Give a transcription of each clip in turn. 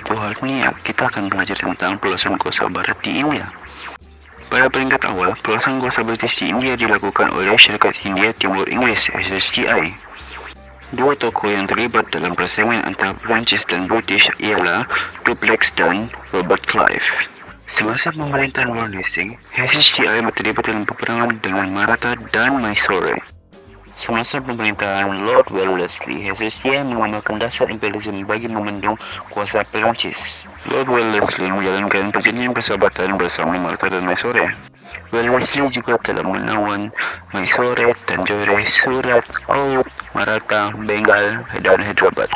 satu hal ini kita akan belajar tentang perluasan kuasa barat di India. Pada peringkat awal, perluasan kuasa British di India dilakukan oleh Syarikat Hindia Timur Inggeris (SHTI). Dua tokoh yang terlibat dalam persaingan antara Perancis dan British ialah Dupleix dan Robert Clive. Semasa pemerintahan Lord Hastings, SHTI terlibat dalam peperangan dengan Maratha dan Mysore. Semasa pemerintahan Lord Wellesley, SHTI mengamalkan dasar imperialisme bagi memendung kuasa Perancis. Lord Wellesley menjalankan perjanjian persahabatan bersama Maratha dan Mysore. Wellesley juga telah menawan Mysore, Tanjore, Surat, Oudh, Maratha, Bengal dan Hyderabad.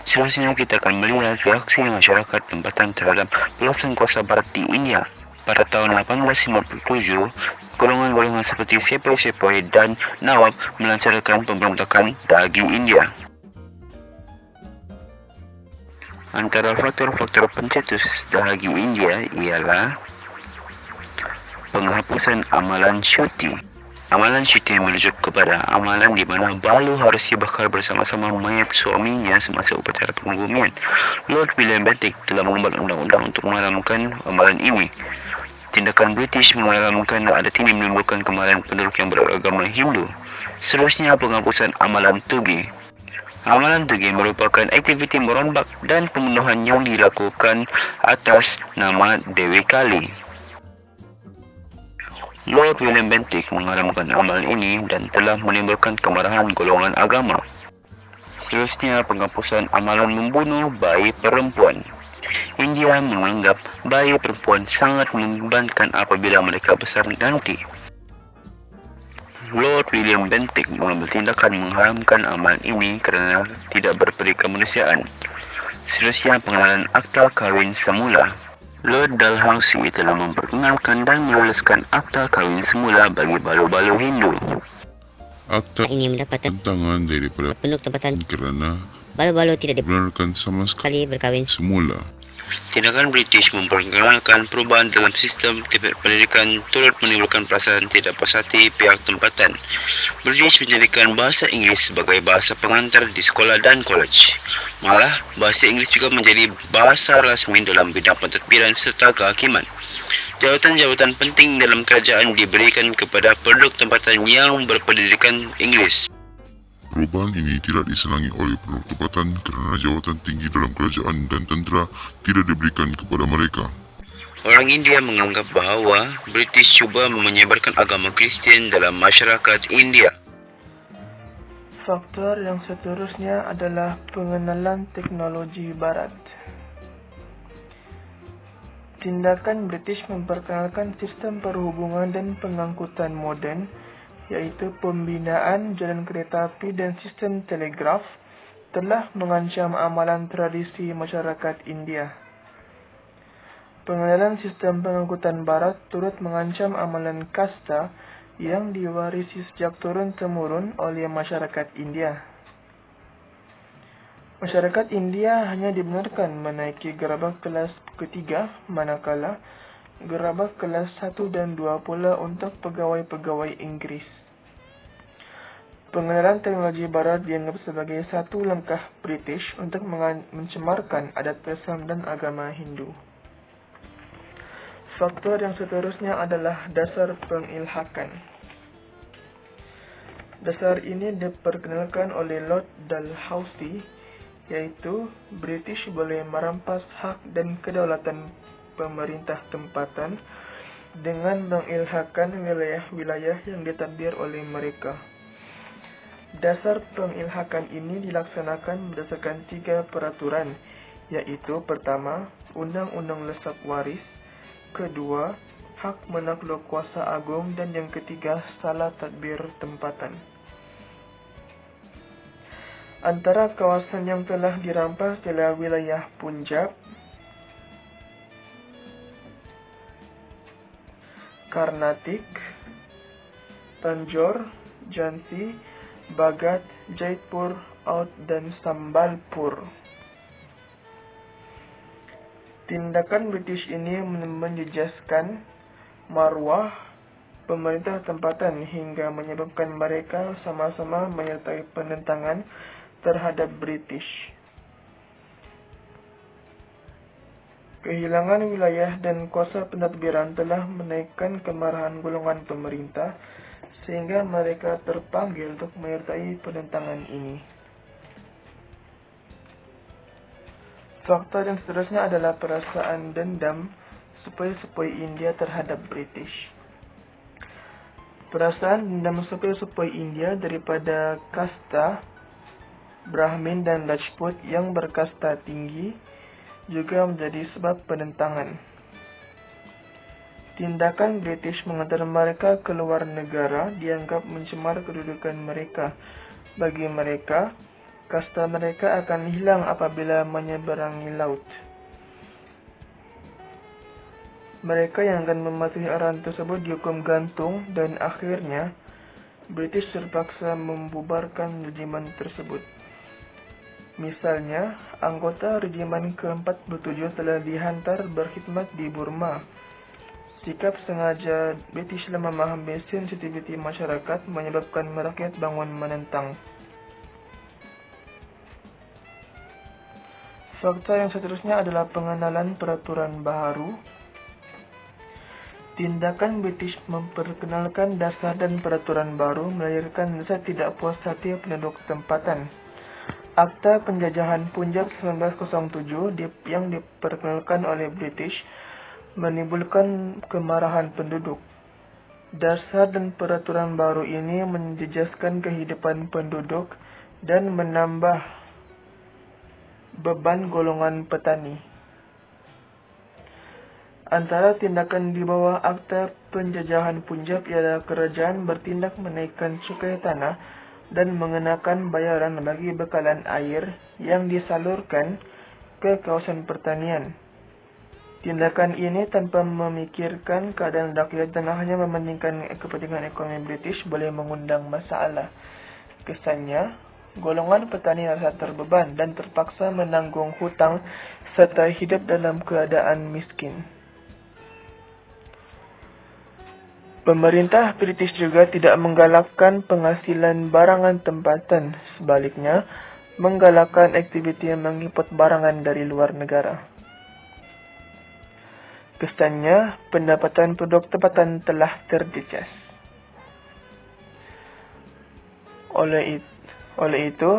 Selanjutnya kita akan melihat reaksi masyarakat tempatan terhadap perluasan kuasa barat di India. Pada tahun 1857, golongan-golongan seperti sepoi-sepoi dan Nawab melancarkan pemberontakan daging India. Antara faktor-faktor pencetus daging India ialah penghapusan amalan syuti. Amalan syuti merujuk kepada amalan di mana Balu harus dibakar bersama-sama mayat suaminya semasa upacara pengubumian. Lord William Bentinck telah membuat undang-undang untuk mengharamkan amalan ini. Tindakan British mengharamkan adat ini menimbulkan kemarahan penduduk yang beragama Hindu. Seterusnya, penghapusan amalan tugi. Amalan tugi merupakan aktiviti merombak dan pembunuhan yang dilakukan atas nama Dewi Kali. Lord William Bentinck mengharamkan amalan ini dan telah menimbulkan kemarahan golongan agama. Seterusnya, penghapusan amalan membunuh bayi perempuan. India menganggap bayi perempuan sangat membebankan apabila mereka besar nanti. Lord William Bentinck mengambil tindakan mengharamkan amalan ini kerana tidak berperi kemanusiaan. Seterusnya, pengenalan akta kahwin semula. Lord Dalhousie telah memperkenalkan dan meluluskan akta kahwin semula bagi balu-balu Hindu. Akta ini mendapat tantangan daripada penduduk tempatan kerana balu-balu tidak dibenarkan sama sekali berkahwin semula. Tindakan British memperkenalkan perubahan dalam sistem pendidikan turut menimbulkan perasaan tidak puas hati pihak tempatan. British menjadikan bahasa Inggeris sebagai bahasa pengantar di sekolah dan kolej. Malah, bahasa Inggeris juga menjadi bahasa rasmi dalam bidang pentadbiran serta kehakiman. Jawatan-jawatan penting dalam kerajaan diberikan kepada penduduk tempatan yang berpendidikan Inggeris. Perubahan ini tidak disenangi oleh penduduk tempatan kerana jawatan tinggi dalam kerajaan dan tentera tidak diberikan kepada mereka. Orang India menganggap bahawa British cuba menyebarkan agama Kristian dalam masyarakat India. Faktor yang seterusnya adalah pengenalan teknologi barat. Tindakan British memperkenalkan sistem perhubungan dan pengangkutan moden, iaitu pembinaan jalan kereta api dan sistem telegraf, telah mengancam amalan tradisi masyarakat India. Pengenalan sistem pengangkutan barat turut mengancam amalan kasta yang diwarisi sejak turun-temurun oleh masyarakat India. Masyarakat India hanya dibenarkan menaiki gerabak kelas ketiga, manakala gerabak kelas 1 dan 2 pula untuk pegawai-pegawai Inggeris. Pengenalan teknologi barat dianggap sebagai satu langkah British untuk mencemarkan adat Islam dan agama Hindu. Faktor yang seterusnya adalah dasar pengilhakan. Dasar ini diperkenalkan oleh Lord Dalhousie, iaitu British boleh merampas hak dan kedaulatan pemerintah tempatan dengan mengilhakan wilayah-wilayah yang ditadbir oleh mereka. Dasar pengilhakan ini dilaksanakan berdasarkan 3 peraturan, iaitu pertama, Undang-Undang Lesak Waris, kedua, hak menakluk kuasa agung, dan yang ketiga, salah tadbir tempatan. Antara kawasan yang telah dirampas ialah wilayah Punjab, Karnatik, Tanjore, Jhansi, Bhagat, Jaipur, Oudh dan Sambalpur. Tindakan British ini menjejaskan maruah pemerintah tempatan hingga menyebabkan mereka sama-sama menyertai penentangan terhadap British. Kehilangan wilayah dan kuasa pentadbiran telah menaikkan kemarahan golongan pemerintah sehingga mereka terpanggil untuk menyertai penentangan ini. Faktor yang seterusnya adalah perasaan dendam sepoi-sepoi India terhadap British. Perasaan dendam sepoi-sepoi India daripada kasta Brahmin dan Rajput yang berkasta tinggi juga menjadi sebab penentangan. Tindakan British mengantar mereka ke luar negara dianggap mencemar kedudukan mereka. Bagi mereka, kasta mereka akan hilang apabila menyeberangi laut. Mereka yang akan mematuhi arahan tersebut dihukum gantung dan akhirnya British terpaksa membubarkan regimen tersebut. Misalnya, anggota regimen ke-47 telah dihantar berkhidmat di Burma. Sikap sengaja British dalam memahami sensitiviti masyarakat menyebabkan rakyat bangun menentang. Fakta yang seterusnya adalah pengenalan peraturan baharu. Tindakan British memperkenalkan dasar dan peraturan baru melahirkan rasa tidak puas hati penduduk tempatan. Akta Penjajahan Punjab 1907 yang diperkenalkan oleh British menimbulkan kemarahan penduduk. Dasar dan peraturan baru ini menjejaskan kehidupan penduduk dan menambah beban golongan petani. Antara tindakan di bawah Akta Penjajahan Punjab ialah kerajaan bertindak menaikkan cukai tanah dan mengenakan bayaran bagi bekalan air yang disalurkan ke kawasan pertanian. Tindakan ini tanpa memikirkan keadaan rakyat dan hanya mementingkan kepentingan ekonomi British boleh mengundang masalah. Kesannya, golongan petani rasa terbeban dan terpaksa menanggung hutang serta hidup dalam keadaan miskin. Pemerintah British juga tidak menggalakkan penghasilan barangan tempatan, sebaliknya menggalakkan aktiviti yang mengimport barangan dari luar negara. Kesannya, pendapatan penduduk tempatan telah terjejas. Oleh itu,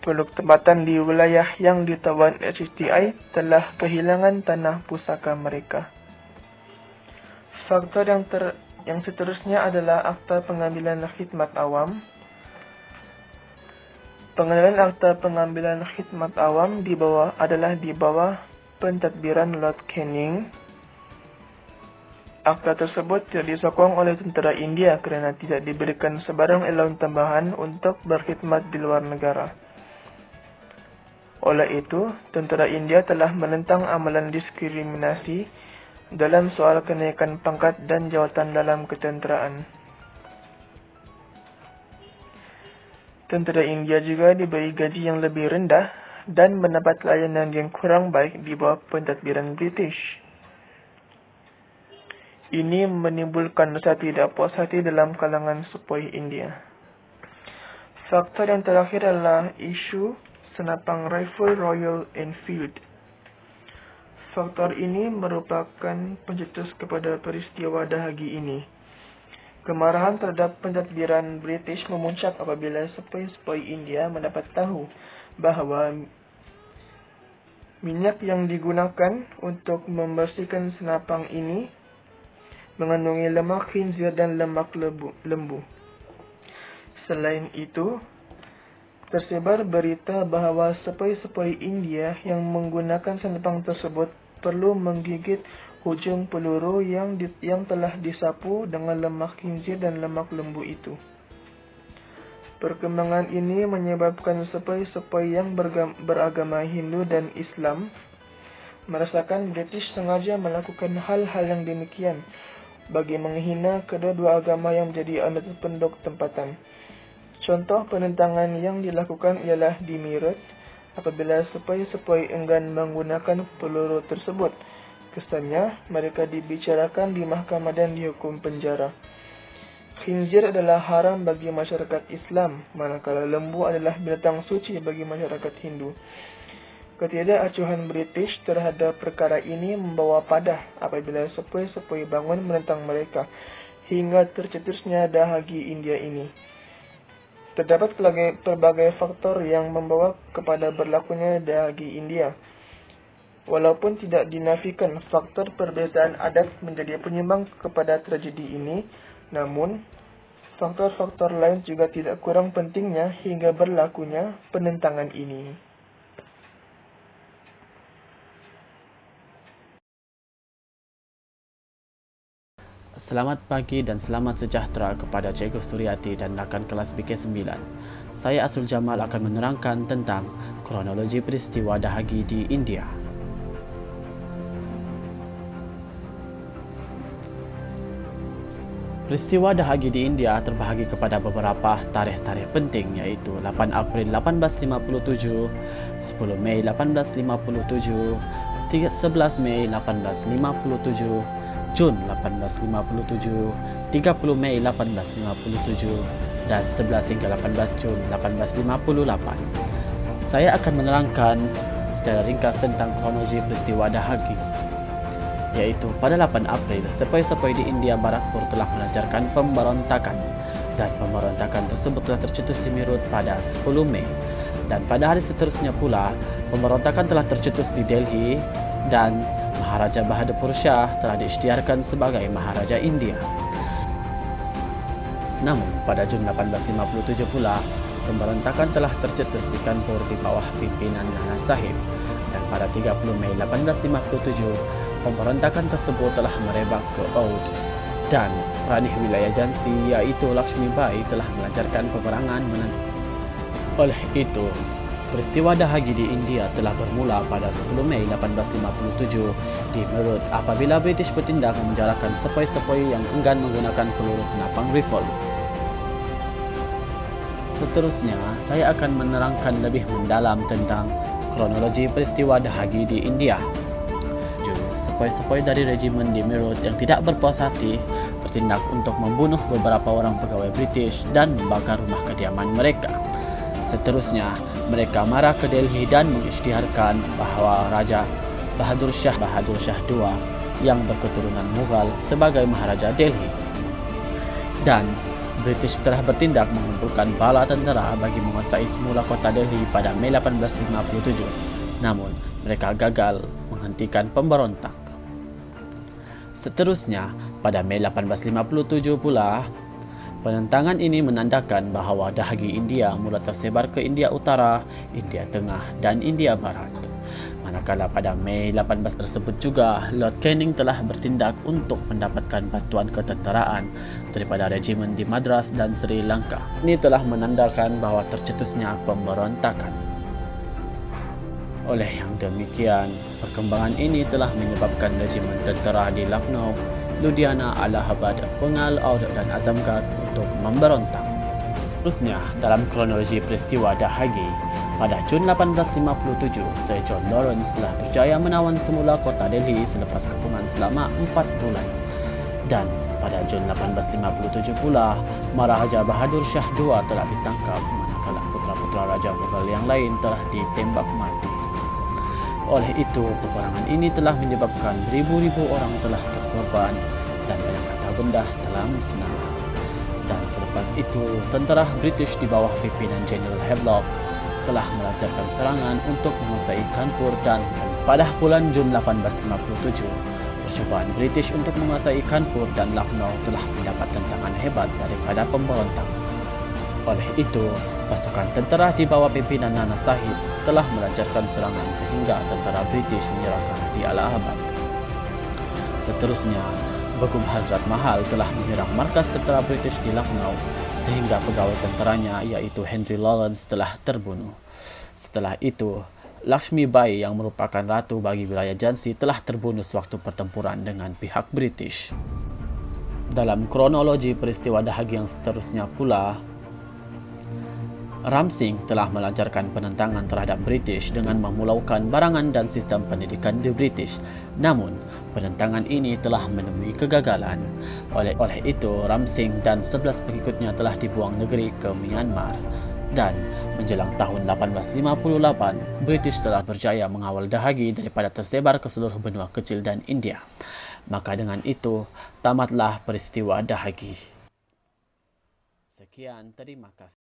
penduduk tempatan di wilayah yang ditawan SCTI telah kehilangan tanah pusaka mereka. Faktor yang seterusnya adalah Akta Pengambilan Khidmat Awam. Pengenalan Akta Pengambilan Khidmat Awam adalah di bawah pentadbiran Lord Canning. Akta tersebut tidak disokong oleh tentera India kerana tidak diberikan sebarang allowance tambahan untuk berkhidmat di luar negara. Oleh itu, tentera India telah menentang amalan diskriminasi dalam soal kenaikan pangkat dan jawatan dalam ketenteraan. Tentera India juga diberi gaji yang lebih rendah dan mendapat layanan yang kurang baik di bawah pentadbiran British. Ini menimbulkan rasa tidak puas hati dalam kalangan sepoi India. Faktor yang terakhir adalah isu senapang rifle Royal Enfield. Faktor ini merupakan pencetus kepada peristiwa dahagi ini. Kemarahan terhadap pentadbiran British memuncak apabila sepoi-sepoi India mendapat tahu bahawa minyak yang digunakan untuk membersihkan senapang ini mengandungi lemak khinzir dan lemak lembu. Selain itu, tersebar berita bahawa sepoi-sepoi India yang menggunakan senapang tersebut perlu menggigit hujung peluru yang telah disapu dengan lemak khinzir dan lemak lembu itu. Perkembangan ini menyebabkan sepoi-sepoi yang beragama Hindu dan Islam merasakan British sengaja melakukan hal-hal yang demikian bagi menghina kedua-dua agama yang menjadi anggota penduduk tempatan. Contoh penentangan yang dilakukan ialah di Meerut apabila sepoi-sepoi enggan menggunakan peluru tersebut. Kesannya, mereka dibicarakan di mahkamah dan dihukum penjara. Khinzir adalah haram bagi masyarakat Islam, manakala lembu adalah binatang suci bagi masyarakat Hindu. Ketidakacuhan British terhadap perkara ini membawa padah apabila sepoi-sepoi bangun menentang mereka hingga tercetusnya dahagi India ini. Terdapat pelbagai faktor yang membawa kepada berlakunya dahagi India. Walaupun tidak dinafikan faktor perbezaan adat menjadi penyumbang kepada tragedi ini, namun faktor-faktor lain juga tidak kurang pentingnya hingga berlakunya penentangan ini. Selamat pagi dan selamat sejahtera kepada Cikgu Suryati dan rakan kelas BK9. Saya Asrul Jamal akan menerangkan tentang kronologi peristiwa dahagi di India. Peristiwa dahagi di India terbahagi kepada beberapa tarikh-tarikh penting iaitu 8 April 1857, 10 Mei 1857, 11 Mei 1857, Jun 1857, 30 Mei 1857 dan 11 hingga 18 Jun 1858. Saya akan menerangkan secara ringkas tentang kronologi peristiwa dahagi, yaitu pada 8 April, sepoi-sepoi di India Barat Pur telah melancarkan pemberontakan dan pemberontakan tersebut telah tercetus di Meerut pada 10 Mei dan pada hari seterusnya pula pemberontakan telah tercetus di Delhi dan Maharaja Bahadur Shah telah diisytiharkan sebagai Maharaja India. Namun pada Jun 1857 pula pemberontakan telah tercetus di Kanpur di bawah pimpinan Nana Sahib dan pada 30 Mei 1857 pemberontakan tersebut telah merebak ke Oudh dan Ranih wilayah Jhansi iaitu Lakshmi Bai telah melancarkan peperangan Oleh itu, peristiwa dahagi di India telah bermula pada 10 Mei 1857 di Meerut apabila British bertindak memenjarakan sepoi-sepoi yang enggan menggunakan peluru senapang rifle. Seterusnya, saya akan menerangkan lebih mendalam tentang kronologi peristiwa dahagi di India. Sepoi-sepoi dari regimen di Meerut yang tidak berpuas hati bertindak untuk membunuh beberapa orang pegawai British dan membakar rumah kediaman mereka. Seterusnya, mereka marah ke Delhi dan mengisytiharkan bahawa Raja Bahadur Shah II yang berketurunan Mughal sebagai Maharaja Delhi. Dan British telah bertindak mengumpulkan bala tentera bagi menguasai semula kota Delhi pada Mei 1857. Namun, mereka gagal menghentikan pemberontak. Seterusnya, pada Mei 1857 pula, penentangan ini menandakan bahawa dahagi India mula tersebar ke India Utara, India Tengah dan India Barat. Manakala pada Mei 18 tersebut juga, Lord Canning telah bertindak untuk mendapatkan bantuan ketenteraan daripada regimen di Madras dan Sri Lanka. Ini telah menandakan bahawa tercetusnya pemberontakan. Oleh yang demikian, perkembangan ini telah menyebabkan regimen tentera di Lucknow, Ludhiana, Allahabad, Bengal, Oudh dan Azamgarh untuk memberontak. Terusnya, dalam kronologi peristiwa dahagi, pada Jun 1857, Sir John Lawrence telah berjaya menawan semula kota Delhi selepas kepungan selama 4 bulan. Dan pada Jun 1857 pula, Maharaja Bahadur Shah II telah ditangkap manakala putra-putra Raja Mughal yang lain telah ditembak mati. Oleh itu, peperangan ini telah menyebabkan ribu-ribu orang telah terkorban dan banyak harta benda telah musnah. Dan selepas itu, tentera British di bawah pimpinan General Havelock telah melancarkan serangan untuk menguasai Kanpur dan pada bulan Jun 1857, percubaan British untuk menguasai Kanpur dan Lucknow telah mendapat tentangan hebat daripada pemberontak. Oleh itu, pasukan tentera di bawah pimpinan Nana Sahib telah melancarkan serangan sehingga tentera British menyerahkan di Allahabad. Seterusnya, Begum Hazrat Mahal telah menyerang markas tentera British di Lucknow sehingga pegawai tenteranya iaitu Henry Lawrence telah terbunuh. Setelah itu, Lakshmi Bai yang merupakan ratu bagi wilayah Jhansi telah terbunuh sewaktu pertempuran dengan pihak British. Dalam kronologi peristiwa dahagi yang seterusnya pula, Ram Singh telah melancarkan penentangan terhadap British dengan memulaukan barangan dan sistem pendidikan di British. Namun, penentangan ini telah menemui kegagalan. Oleh itu, Ram Singh dan 11 pengikutnya telah dibuang negeri ke Myanmar. Dan menjelang tahun 1858, British telah berjaya mengawal Dahagi daripada tersebar ke seluruh benua kecil dan India. Maka dengan itu, tamatlah peristiwa Dahagi. Sekian, terima kasih.